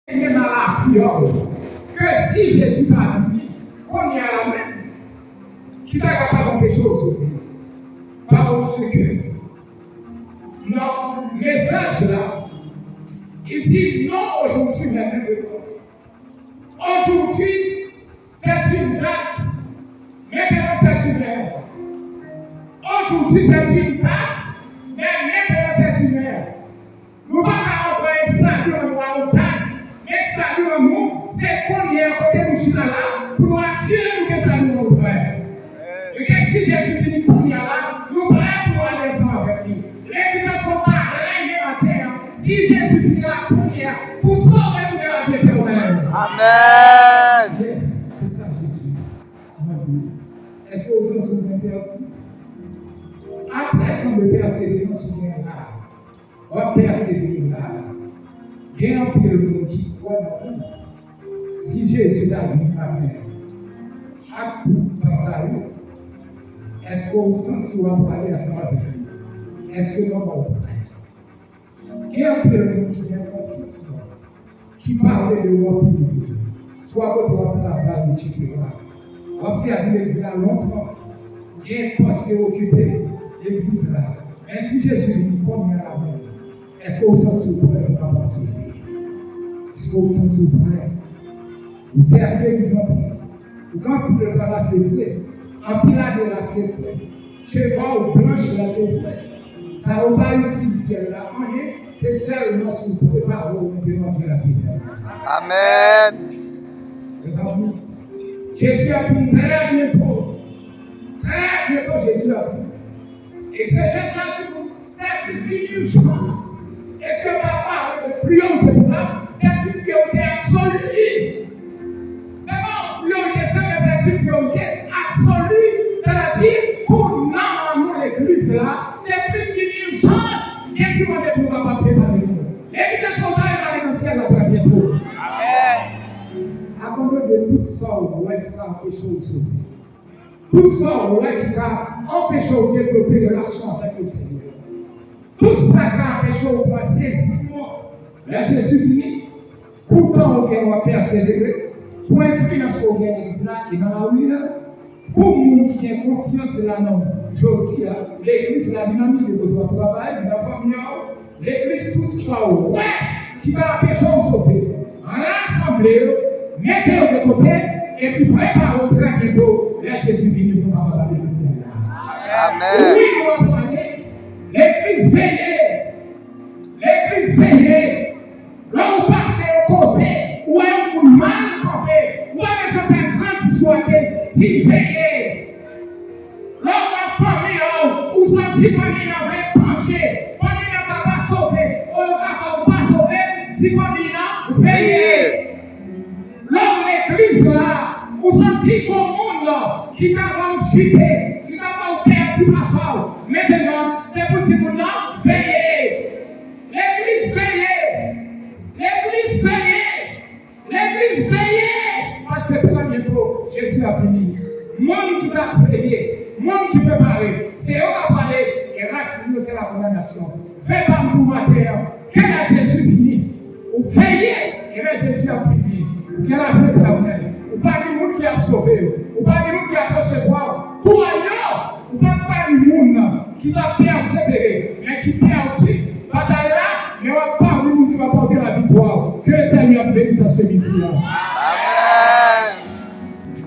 Il est dans la fiole. Que si Jésus va venir, qu'on y a la main, qui t'a capable d'empêcher aujourd'hui. Parce que notre message là, il dit non aujourd'hui, mais maintenant. Aujourd'hui, c'est une date. Maintenant, c'est une heure. Aujourd'hui, c'est une date. Mais maintenant, c'est une heure. Nous ne pouvons pas envoyer salut en nous à l'automne. Mais salut en nous, c'est qu'on y est à côté de nous là pour nous assurer que salut en nous. Et que si Jésus finit pour nous là, nous prêts pour aller ensemble avec lui. Les gens ne sont pas régnés à terre. Si Jésus finit la première, pour sauver nous de la vie éternelle. Amen. Yes, c'est ça Jésus. Est-ce que vous en souvenez perdu? Après, quand le Père s'est dit, on se souvient là. Le Père s'est dit là. Il y a un peu de monde qui croit dans nous. Si Jésus a dit Amen, à tout dans sa vie, est-ce qu'on sent qu'il va parler à sa vie? Est-ce que l'on va parler? Il y a un peu de monde qui vient confiance, qui parle de l'opinion, soit quand on va travailler, tu peux voir. Observe l'église là longtemps, il y a un poste qui est occupé, l'église là. Mais si Jésus dit combien à la main, est-ce que vous sentez surpris de ne pas sauver? Est-ce que vous sentez surpris? Vous êtes l'église longtemps. Quand vous êtes dans la sécurité, en pilat de la sécurité, cheval ou blanche de la sécurité, ça va pas ici du ciel là, c'est seulement si vous pouvez pas vous de la vie. Amen. Les amis, Jésus a pris très bientôt. Très bientôt, Jésus a pris. Et c'est juste là, c'est plus une chance. Et ce n'est pas parler de priorité là, c'est une priorité absolue. C'est pas une priorité seule, mais c'est une priorité absolue. C'est-à-dire, pour nous, l'église là, c'est plus qu'une chance. Jésus va être pour capable de préparer nous. L'église est sauvée et va aller dans le ciel très bientôt. Amen. Abandonne de tout ça, où est-ce qu'il va empêcher de sauver. Tout ça, où est-ce qu'il va empêcher de développer une relation avec le Seigneur. Tout ça qui a empêché de passer saisissement. Là, Jésus finit. Pourtant, on va persévérer. Pour influence au bien l'église là et dans la rue là. Pour nous qui ont confiance là, non. Je dis là, l'église, la dynamique de votre travail, de la famille, l'église, tout ça, ouais, qui va empêcher de sauver. Rassemblez, mettez-le de côté et puis préparez très bientôt. Là, Jésus vient pour nous parler de celle-là. Amen. Oui, nous allons parler. L'église veillée. L'église veillée. Là, on passe au côté, où est un mal campé, où est un grand histoire, si veillée. Là, on va famille, où sont si famille avait penché, famille n'a pas sauvé, on n'a pas sauvé, si famille n'a veillé. Là, l'église là, où sont si bon monde qui t'a chuté, qui t'a perdu la foi. Maintenant, c'est pour si monde veillé. L'église veillée. L'église veillée. L'église veillée. Parce que très bientôt, Jésus a fini. Monde qui va veiller, monde qui peut parler, c'est eux qui va parler, et racisme, c'est la condamnation. Faites pas pour matin, quel a Jésus fini? Ou veillez, et là Jésus a fini. Ou quel a fait travail? Ou pas du monde qui a sauvé, ou pas du monde qui a recevoir. Tout ailleurs, ou pas du monde qui va persévérer, mais qui perdit. Bataille là, mais on va pas du monde qui va porter la victoire. Que le Seigneur bénisse ce midi.